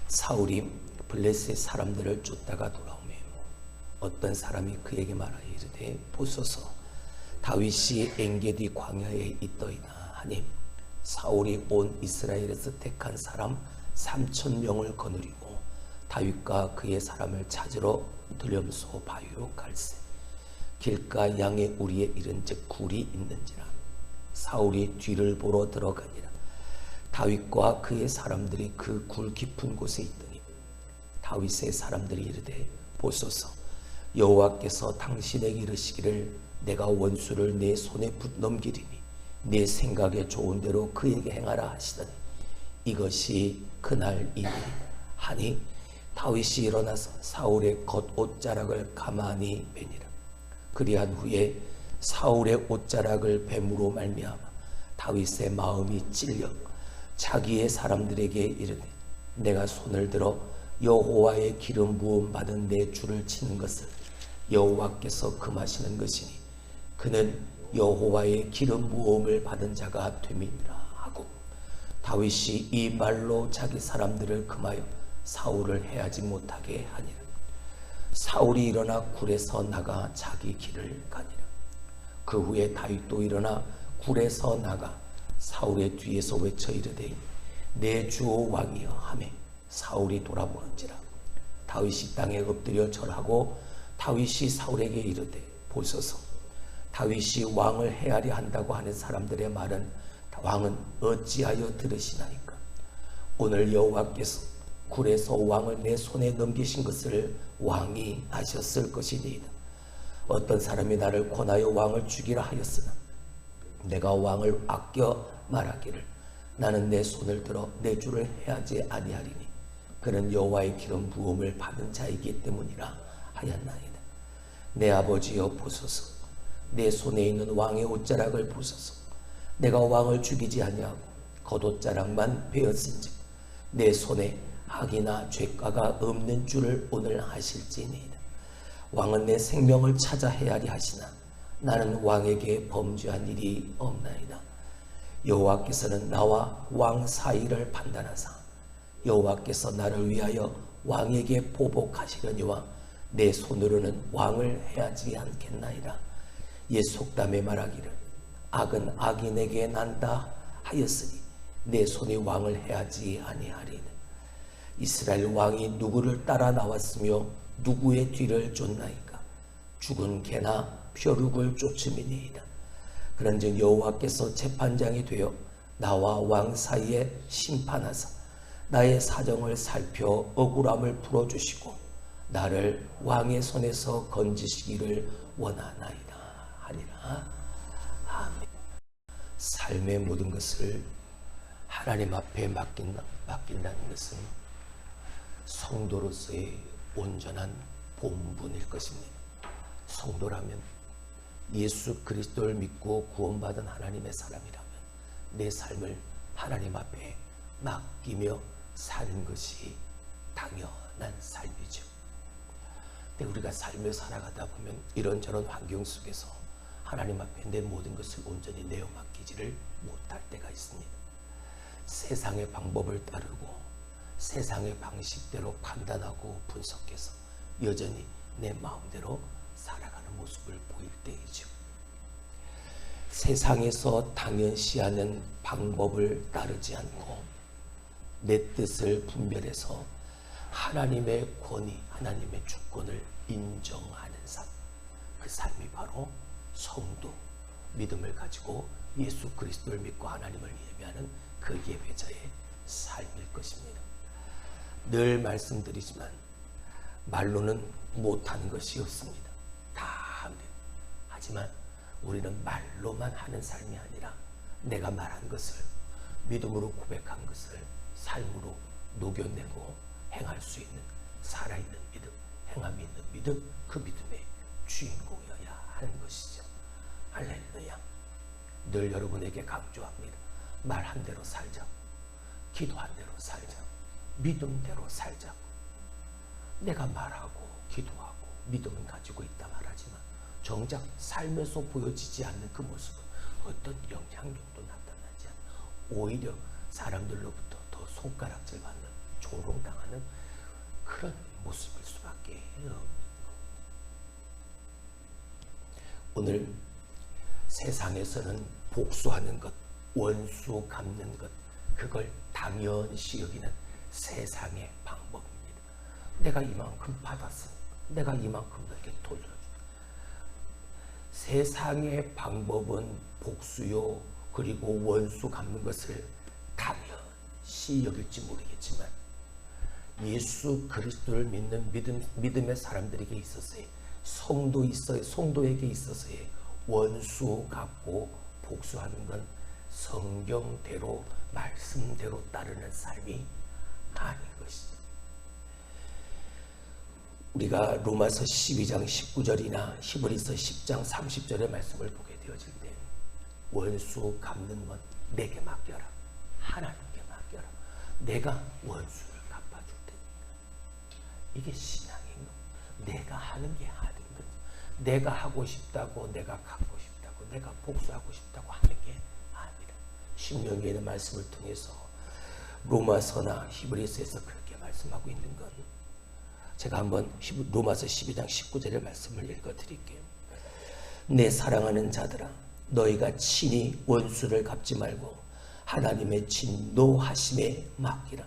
사울이 블레셋 사람들을 쫓다가 돌아오며 어떤 사람이 그에게 말하여 이르되 보소서 다윗이 엔게디 광야에 있더이다 하니 사울이 온 이스라엘에서 택한 사람 3,000명을 거느리고 다윗과 그의 사람을 찾으러 들염소 바위로 갈새 길가 양의 우리에 이른즉 굴이 있는지라 사울이 뒤를 보러 들어가니라 다윗과 그의 사람들이 그 굴 깊은 곳에 있더니 다윗의 사람들이 이르되 보소서 여호와께서 당신에게 이르시기를 내가 원수를 내 손에 넘기리니 내 생각에 좋은 대로 그에게 행하라 하시더니 이것이 그날 일이라 하니 다윗이 일어나서 사울의 겉옷자락을 가만히 베니라. 그리한 후에 사울의 옷자락을 뱀으로 말미암아 다윗의 마음이 찔려 자기의 사람들에게 이르되 내가 손을 들어 여호와의 기름 부음 받은 내 주를 치는 것을 여호와께서 금하시는 것이니 그는 여호와의 기름 부음을 받은 자가 됨이니라 하고 다윗이 이 말로 자기 사람들을 금하여 사울을 해하지 못하게 하니라. 사울이 일어나 굴에서 나가 자기 길을 가니라. 그 후에 다윗도 일어나 굴에서 나가 사울의 뒤에서 외쳐 이르되 내 주 왕이여 하매 사울이 돌아보는지라 다윗이 땅에 엎드려 절하고 다윗이 사울에게 이르되 보소서 다윗이 왕을 해하려 한다고 하는 사람들의 말은 왕은 어찌하여 들으시나이까 오늘 여호와께서 굴에서 왕을 내 손에 넘기신 것을 왕이 아셨을 것이니이다. 어떤 사람이 나를 권하여 왕을 죽이라 하였으나 내가 왕을 아껴 말하기를 나는 내 손을 들어 내 주를 해하지 아니하리니 그는 여호와의 기름 부음을 받은 자이기 때문이라 하였나이다. 내 아버지여 보소서 내 손에 있는 왕의 옷자락을 보소서 내가 왕을 죽이지 아니하고 겉옷자락만 베었은즉 내 손에 악이나 죄가가 없는 줄을 오늘 아실지니이다. 왕은 내 생명을 찾아 헤아리 하시나 나는 왕에게 범죄한 일이 없나이다. 여호와께서는 나와 왕 사이를 판단하사 여호와께서 나를 위하여 왕에게 보복하시려니와 내 손으로는 왕을 해하지 않겠나이다. 옛 속담에 말하기를 악은 악인에게 난다 하였으니 내 손이 왕을 해하지 아니하리니 이스라엘 왕이 누구를 따라 나왔으며 누구의 뒤를 쫓나이까 죽은 개나 벼룩을 쫓음이니이다. 그런즉 여호와께서 재판장이 되어 나와 왕 사이에 심판하사 나의 사정을 살펴 억울함을 풀어주시고 나를 왕의 손에서 건지시기를 원하나이다 하니라. 아멘. 삶의 모든 것을 하나님 앞에 맡긴다는 것은 성도로서의 온전한 본분일 것입니다. 성도라면 예수 그리스도를 믿고 구원받은 하나님의 사람이라면 내 삶을 하나님 앞에 맡기며 사는 것이 당연한 삶이죠. 근데 우리가 삶을 살아가다 보면 이런저런 환경 속에서 하나님 앞에 내 모든 것을 온전히 내어 맡기지를 못할 때가 있습니다. 세상의 방법을 따르고 세상의 방식대로 판단하고 분석해서 여전히 내 마음대로 살아가는 모습을 보일 때이죠. 세상에서 당연시하는 방법을 따르지 않고 내 뜻을 분별해서 하나님의 권위, 하나님의 주권을 인정하는 삶, 그 삶이 바로 성도, 믿음을 가지고 예수 그리스도를 믿고 하나님을 예배하는 그 예배자의 삶일 것입니다. 늘 말씀드리지만 말로는 못하는 것이 없습니다. 다 합니다. 하지만 우리는 말로만 하는 삶이 아니라 내가 말한 것을 믿음으로 고백한 것을 삶으로 녹여내고 행할 수 있는 살아있는 믿음, 행함이 있는 믿음, 그 믿음의 주인공이어야 하는 것이죠. 할렐루야. 늘 여러분에게 강조합니다. 말한 대로 살자. 기도한 대로 살자. 믿음대로 살자. 내가 말하고 기도하고 믿음은 가지고 있다 말하지만 정작 삶에서 보여지지 않는 그 모습은 어떤 영향력도 나타나지 않는 오히려 사람들로부터 더 손가락질 받는 조롱당하는 그런 모습일 수밖에 없는 것. 오늘 세상에서는 복수하는 것, 원수 갚는 것, 그걸 당연시 여기는 세상의 방법입니다. 내가 이만큼 받았으니까 내가 이만큼 너에게 돌려준다. 세상의 방법은 복수요, 그리고 원수 갚는 것을 당연시 여길지 모르겠지만 예수 그리스도를 믿는 믿음의 사람들에게 있어서의 성도에게 있어서의 원수 갚고 복수하는 건 성경대로 말씀대로 따르는 삶이 아닌 것이죠. 우리가 로마서 12장 19절이나 히브리서 10장 30절의 말씀을 보게 되어질 때 원수 갚는 건 내게 맡겨라, 하나님께 맡겨라, 내가 원수를 갚아줄 테니까. 이게 신앙인 거. 내가 하는 게 하는 거죠. 내가 하고 싶다고, 내가 갖고 싶다고, 내가 복수하고 싶다고 하는 게 아니라 신명기의 말씀을 통해서 로마서나 히브리서에서 그렇게 말씀하고 있는 건, 제가 한번 로마서 12장 19절의 말씀을 읽어드릴게요. 내 사랑하는 자들아, 너희가 친히 원수를 갚지 말고 하나님의 진노하심에 맡기라.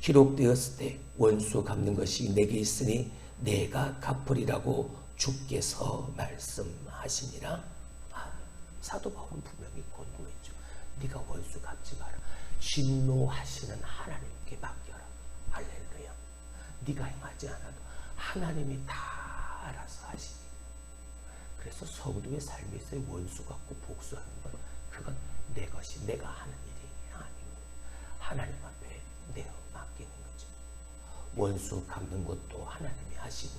기록되었을 때 원수 갚는 것이 내게 있으니 내가 갚으리라고 주께서 말씀하시니라. 사도 바울은 분명히 권고했죠. 네가 원수 갚지 마라. 진노하시는 하나님께 맡겨라. 할렐루야. 네가 행하지 않아도 하나님이 다 알아서 하시니. 그래서 성도의 삶에서 원수 갚고 복수하는 건, 그건 내 것이, 내가 하는 일이 아니고 하나님 앞에 내어 맡기는 거죠. 원수 갚는 것도 하나님이 하시니,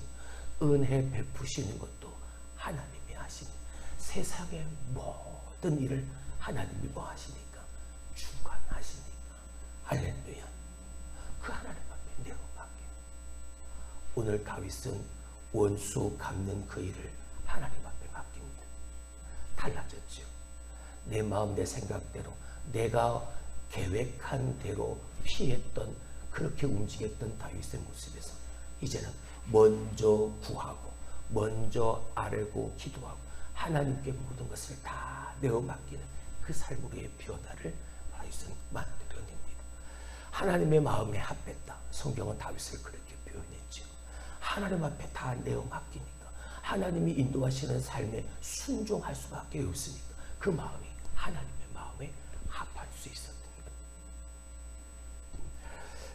은혜 베푸시는 것도 하나님이 하시니, 세상의 모든 일을 하나님이 뭐 하시니까? 주관하시니까. 할렐루야. 그 하나님 앞에 내어 맡겨. 오늘 다윗은 원수 갚는 그 일을 하나님 앞에 맡깁니다. 달라졌죠. 내 마음, 내 생각대로, 내가 계획한 대로 피했던, 그렇게 움직였던 다윗의 모습에서 이제는 먼저 구하고, 먼저 아뢰고 기도하고 하나님께 모든 것을 다 내어 맡기는 그 삶으로의 변화를 다윗은 만들어냅니다. 하나님의 마음에 합했다. 성경은 다윗을 그렇게 표현했죠. 하나님 앞에 다 내어 맡기니까 하나님이 인도하시는 삶에 순종할 수밖에 없으니까 그 마음이 하나님의 마음에 합할 수 있었던 것.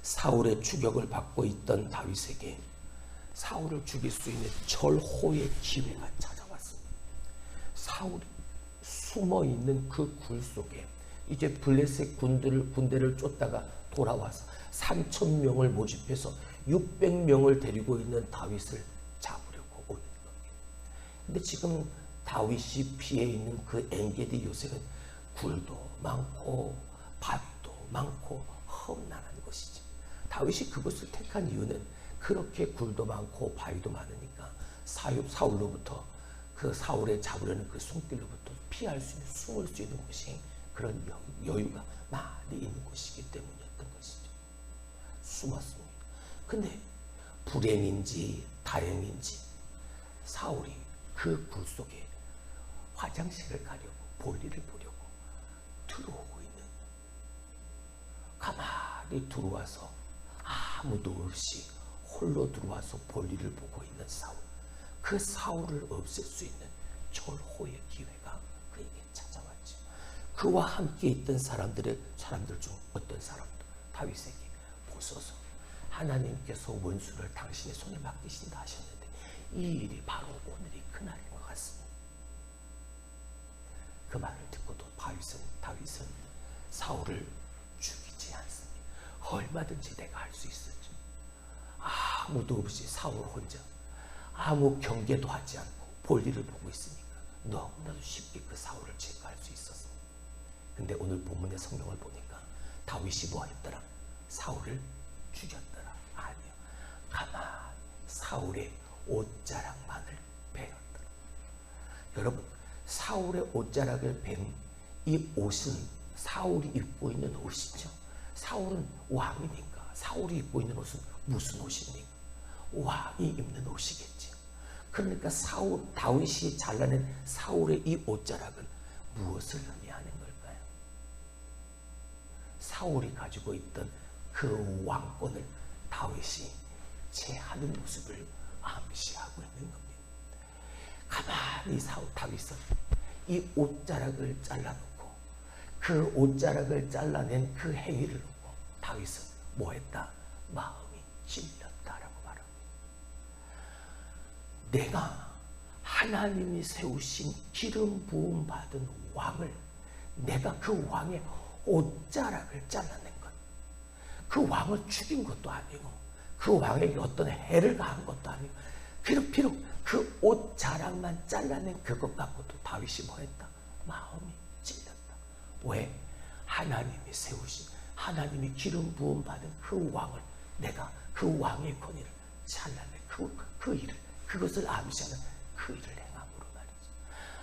사울의 추격을 받고 있던 다윗에게 사울을 죽일 수 있는 절호의 기회가 찾아왔습니다. 사울이 숨어있는 그 굴 속에 이제 블레셋 군대를 쫓다가 돌아와서 3,000명을 모집해서 600명을 데리고 있는 다윗을 잡으려고 오는 겁니다. 근데 지금 다윗이 피해 있는 그 엔게디 요새는 굴도 많고 밭도 많고 험난한 곳이지. 다윗이 그곳을 택한 이유는 그렇게 굴도 많고 바위도 많으니까 사울로부터, 그 사울에 잡으려는 그 손길로부터 피할 수 있는, 숨을 수 있는 곳이, 그런 여유가 많이 있는 곳이기 때문이었던 것이죠. 숨었습니다. 근데 불행인지 다행인지 사울이 그 굴 속에 화장실을 가려고, 볼일을 보려고 들어오고 있는, 가만히 들어와서 아무도 없이 홀로 들어와서 볼일을 보고 있는 사울, 그 사울을 없앨 수 있는 절호의 기회가 그에게 찾아왔죠. 그와 함께 있던 사람들 중 어떤 사람도 다윗에게 보소서, 하나님께서 원수를 당신의 손에 맡기신다 하셨는데 이 일이 바로 오늘이 그날인 것 같습니다. 그 말을 듣고도 다윗은 사울을 죽이지 않습니다. 얼마든지 내가 할 수 있었죠. 아무도 없이 사울 혼자 아무 경계도 하지 않고 볼일을 보고 있으니까 너무나도 쉽게 그 사울을 제거할 수 있었습니다. 근데 오늘 본문의 성경을 보니까 다윗이 뭐 했더라? 사울을 죽였더라? 아니요. 가만히 사울의 옷자락만을 베었더라. 여러분, 사울의 옷자락을 벤 이 옷은 사울이 입고 있는 옷이죠. 사울은 왕이니까 사울이 입고 있는 옷은 무슨 옷입니까? 왕이 입는 옷이겠지. 그러니까 다윗이 잘라낸 사울의 이 옷자락은 무엇을 의미하는 걸까요? 사울이 가지고 있던 그 왕권을 다윗이 제하는 모습을 암시하고 있는 겁니다. 가만히 다윗은 이 옷자락을 잘라놓고 그 옷자락을 잘라낸 그 행위를 놓고 다윗은 뭐했다? 마음이 찔렸다라고 말합니다. 내가 하나님이 세우신 기름 부음 받은 왕을, 내가 그 왕의 옷자락을 잘라낸 것, 그 왕을 죽인 것도 아니고 그 왕에게 어떤 해를 가한 것도 아니고, 비록 그 옷자락만 잘라낸 그것 갖고도 다윗이 뭐했다? 마음이 찔렸다. 왜? 하나님이 세우신, 하나님이 기름 부음 받은 그 왕을, 내가 그 왕의 권위를 잘라낸 그 일을, 그것을 암시하는 그 일을 행함으로 말이죠.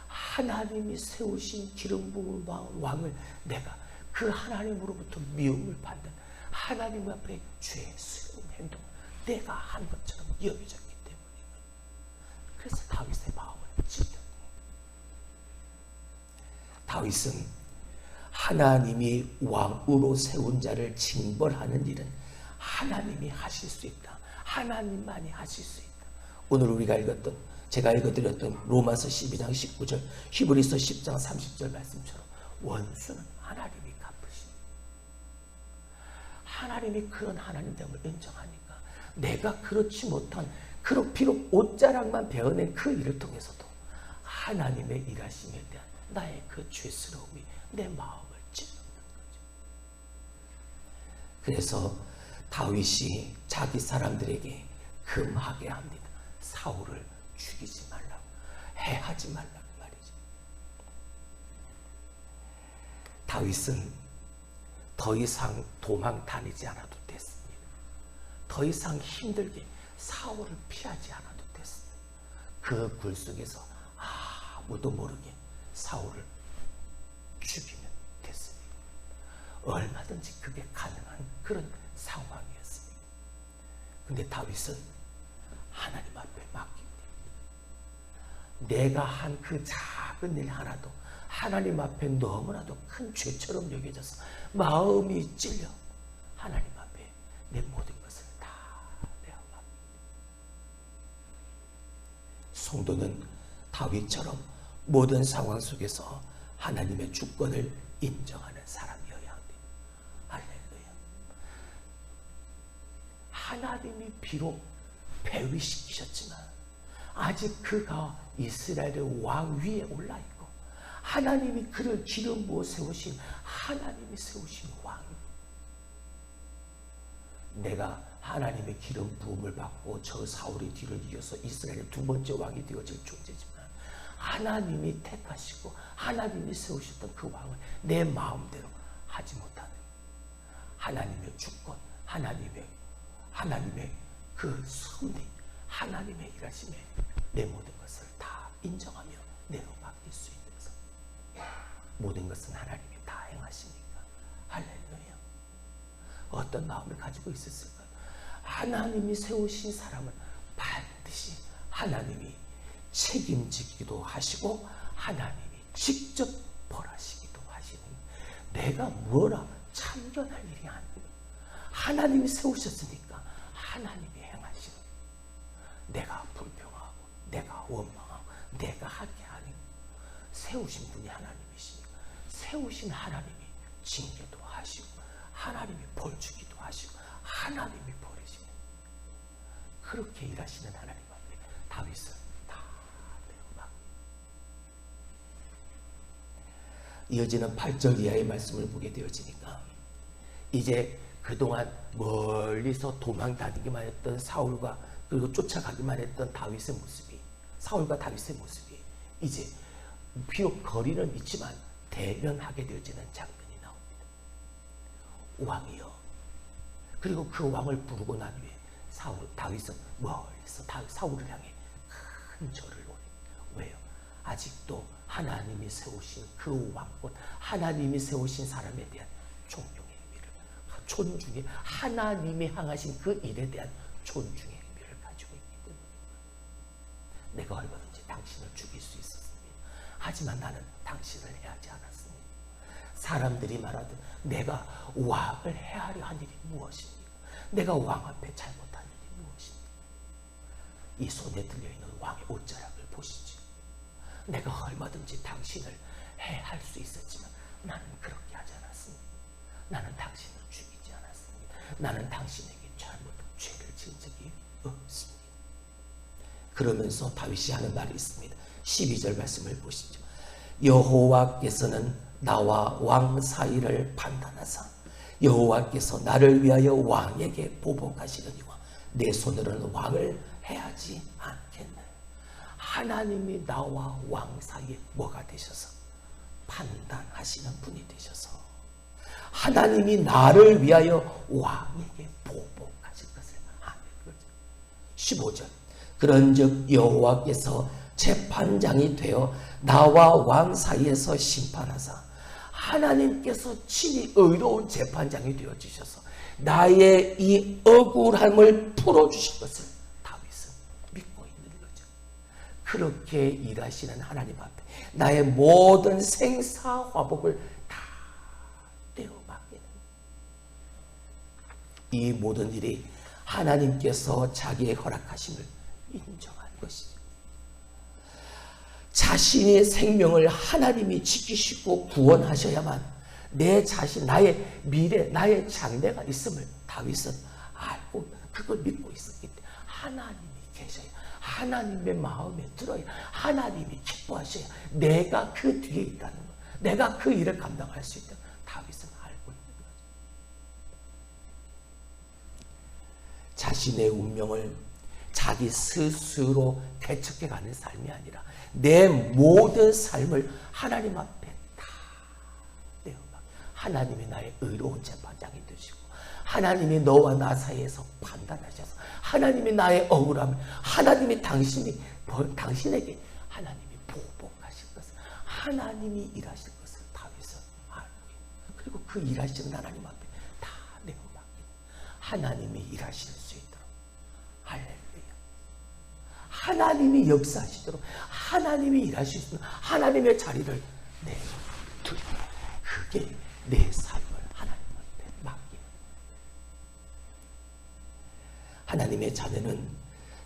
하나님이 세우신 기름 부은 왕을 내가 그 하나님으로부터 미움을 받는, 하나님 앞에 죄스러운 행동을 내가 한 것처럼 여겨졌기 때문이에요. 그래서 다윗의 마음을 찔렸네요. 다윗은 하나님이 왕으로 세운 자를 징벌하는 일은 하나님이 하실 수 있다. 하나님만이 하실 수 있다. 오늘 제가 읽어드렸던 로마서 12장 19절, 히브리서 10장 30절 말씀처럼 원수는 하나님이 갚으십니다. 하나님이 그런 하나님됨을 인정하니까 내가 그렇지 못한, 비록 옷자락만 베어낸 그 일을 통해서도 하나님의 일하심에 대한 나의 그 죄스러움이 내 마음을 찔렀는 거죠. 그래서 다윗이 자기 사람들에게 금하게 합니다. 사울을 죽이지 말라고, 해하지 말라고 말이죠. 다윗은 더 이상 도망 다니지 않아도 됐습니다. 더 이상 힘들게 사울을 피하지 않아도 됐습니다. 그 굴 속에서 아무도 모르게 사울을 죽이면 됐습니다. 얼마든지 그게 가능한 그런 상황이었습니다. 근데 다윗은 하나님 앞에 맡깁니다. 내가 한 그 작은 일 하나도 하나님 앞에 너무나도 큰 죄처럼 여겨져서 마음이 찔려 하나님 앞에 내 모든 것을 다 내어갑니다. 성도는 다윗처럼 모든 상황 속에서 하나님의 주권을 인정하는 사람이어야 합니다. 할렐루야. 하나님이 비록 폐위시키셨지만 아직 그가 이스라엘의 왕 위에 올라있고 하나님이 그를 기름 부어 세우신, 하나님이 세우신 왕입니다. 내가 하나님의 기름 부음을 받고 저 사울의 뒤를 이어서 이스라엘의 두 번째 왕이 되어질 존재지만 하나님이 택하시고 하나님이 세우셨던 그 왕을 내 마음대로 하지 못하는, 하나님의 주권, 하나님의 그 섭리, 하나님의 일하심에 내 모든 것을 다 인정하며 내려맡길 수 있는 것. 모든 것은 하나님이 다 행하시니까. 할렐루야. 어떤 마음을 가지고 있었을까요? 하나님이 세우신 사람은 반드시 하나님이 책임지기도 하시고 하나님이 직접 벌하시기도 하시는, 내가 뭐라 참견할 일이 아니에요. 하나님이 세우셨으니까 하나님이 행하시는, 내가 불평하고 내가 원망하고 내가 하게 하는, 세우신 분이 하나님이시니까 세우신 하나님이 징계도 하시고 하나님이 벌 주기도 하시고 하나님이 버리시는, 그렇게 일하시는 하나님 앞에 다윗은 다 내어막. 이어지는 8절 이하의 말씀을 보게 되어지니까 이제 그동안 멀리서 도망 다니기만 했던 사울과 그리고 쫓아가기만 했던 다윗의 모습이, 사울과 다윗의 모습이 이제 비록 거리는 있지만 대면하게 되어지는 장면이 나옵니다. 왕이여. 그리고 그 왕을 부르고 난 후에 다윗은 멀리서 사울을 향해 큰 절을 올립니다. 왜요? 아직도 하나님이 세우신 그 왕권, 하나님이 세우신 사람에 대한 존경의 의미를 한 존중의 하나님이 향하신 그 일에 대한 존중의 의미를 가지고 있기 때문에 내가 얼마든지 당신을 죽일 수 있었습니다. 하지만 나는 당신을 해하지 않았습니다. 사람들이 말하듯 내가 왕을 해하려 한 일이 무엇입니까? 내가 왕 앞에 잘못한 일이 무엇입니까? 이 손에 들려있는 왕의 옷자락을 보시죠. 내가 얼마든지 당신을 해할 수 있었지만 나는 그렇게 하지 않았습니다. 나는 당신을 죽이지 않았습니다. 나는 당신에게 잘못한 죄를 지은 적이 없습니다. 그러면서 다윗이 하는 말이 있습니다. 12절 말씀을 보시죠. 여호와께서는 나와 왕 사이를 판단하사 여호와께서 나를 위하여 왕에게 보복하시려니와 내 손으로는 왕을 해하지 않겠네. 하나님이 나와 왕 사이에 뭐가 되셔서 판단하시는 분이 되셔서 하나님이 나를 위하여 왕에게 보복하실 것을 아는 거죠. 15절 그런즉 여호와께서 재판장이 되어 나와 왕 사이에서 심판하사 하나님께서 친히 의로운 재판장이 되어 주셔서 나의 이 억울함을 풀어주실 것을 다윗은 믿고 있는 거죠. 그렇게 일하시는 하나님 앞에 나의 모든 생사화복을 다 떼어 맡기는 이 모든 일이 하나님께서 자기의 허락하심을 인정한 것이죠. 자신의 생명을 하나님이 지키시고 구원하셔야만 내 자신, 나의 미래, 나의 장래가 있음을 다윗은 알고 그걸 믿고 있었기 때문에 하나님이 계셔야, 하나님의 마음에 들어야, 하나님이 기뻐하셔야 내가 그 뒤에 있다는 것, 내가 그 일을 감당할 수 있다는 다윗은 알고 있는 거죠. 자신의 운명을 자기 스스로 개척해가는 삶이 아니라 내 모든 삶을 하나님 앞에 다 내어막 하나님이 나의 의로운 재판장이 되시고 하나님이 너와 나 사이에서 판단하셔서 하나님이 나의 억울함을 하나님이 당신에게 하나님이 보복하실 것을 하나님이 일하실 것을 다윗은 알고 있고 그리고 그 일하시는 하나님 앞에 다 내어막기는 하나님이 일하실 수 있도록 할렐루야. 하나님이 역사하시도록 하나님이 일하실 수 있는 하나님의 자리를 내두고 그게 내 삶을 하나님 앞에 맡기는 하나님의 자녀는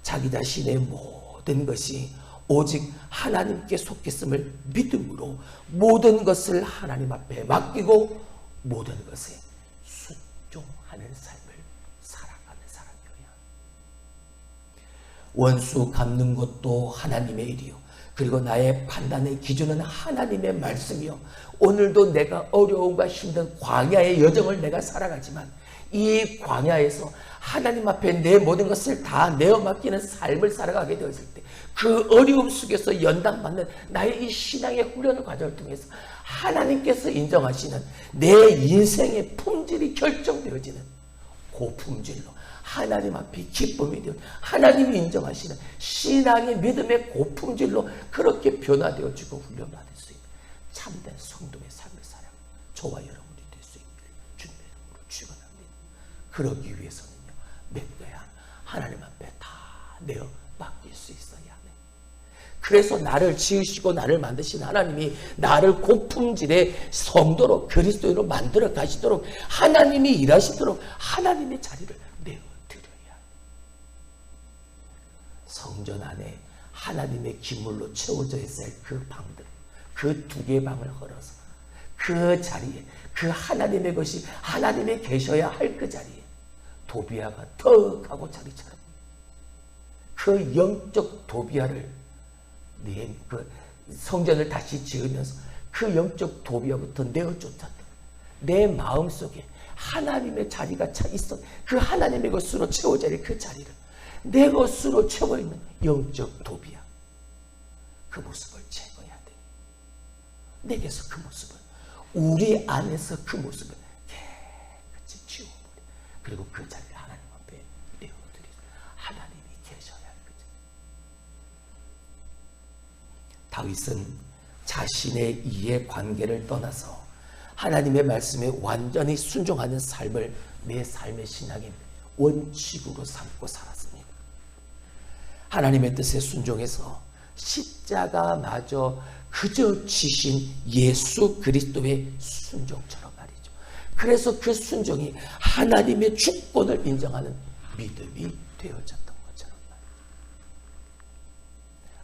자기 자신의 모든 것이 오직 하나님께 속했음을 믿음으로 모든 것을 하나님 앞에 맡기고 모든 것에 순종하는 삶을 살아가는 사람이어야 원수 갚는 것도 하나님의 일이요 그리고 나의 판단의 기준은 하나님의 말씀이요 오늘도 내가 어려움과 힘든 광야의 여정을 내가 살아가지만 이 광야에서 하나님 앞에 내 모든 것을 다 내어 맡기는 삶을 살아가게 되었을 때 그 어려움 속에서 연단받는 나의 이 신앙의 훈련을 과정을 통해서 하나님께서 인정하시는 내 인생의 품질이 결정되어지는 고품질로 하나님 앞에 기쁨이 되어 하나님이 인정하시는 신앙의 믿음의 고품질로 그렇게 변화되어지고 훈련받을 수 있는 참된 성도의 삶을 살아가는 저와 여러분이 될 수 있기를 주님의 이름으로 축원합니다. 그러기 위해서는요 믿어야 하나님 앞에 다 내어 맡길 수 있어야 하네. 그래서 나를 지으시고 나를 만드신 하나님이 나를 고품질의 성도로 그리스도인으로 만들어 가시도록 하나님이 일하시도록 하나님의 자리를 내어드려야 성전 안에 하나님의 기물로 채워져 있어야 그 방들 그 두 개의 방을 헐어서 그 자리에 그 하나님의 것이 하나님이 계셔야 할 그 자리에 도비아가 턱 하고 자리 차려 그 영적 도비아를 그 성전을 다시 지으면서 그 영적 도비아부터 내어 쫓았던 내 마음속에 하나님의 자리가 차 있어 그 하나님의 것으로 채워져 있는 그 자리를 내 것으로 채워 있는 영적 도비아 그 모습을 제거해야 돼. 내게서 그 모습을 우리 안에서 그 모습을 깨끗이 지워버려. 그리고 그 자리를 하나님 앞에 내어드리고 하나님이 계셔야 할 거죠. 다윗은 자신의 이해관계를 떠나서 하나님의 말씀에 완전히 순종하는 삶을 내 삶의 신앙인 원칙으로 삼고 살았습니다. 하나님의 뜻에 순종해서 십자가마저 그저 지신 예수 그리스도의 순종처럼 말이죠. 그래서 그 순종이 하나님의 주권을 인정하는 믿음이 되어졌던 것처럼 말이죠.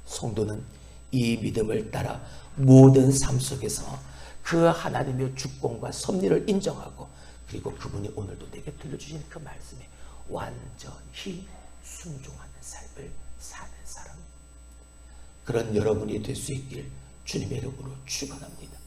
성도는 이 믿음을 따라 모든 삶 속에서 그 하나님의 주권과 섭리를 인정하고, 그리고 그분이 오늘도 내게 들려주신 그 말씀에 완전히 순종하는 삶을 사는 사람, 그런 여러분이 될 수 있길 주님의 이름으로 축원합니다.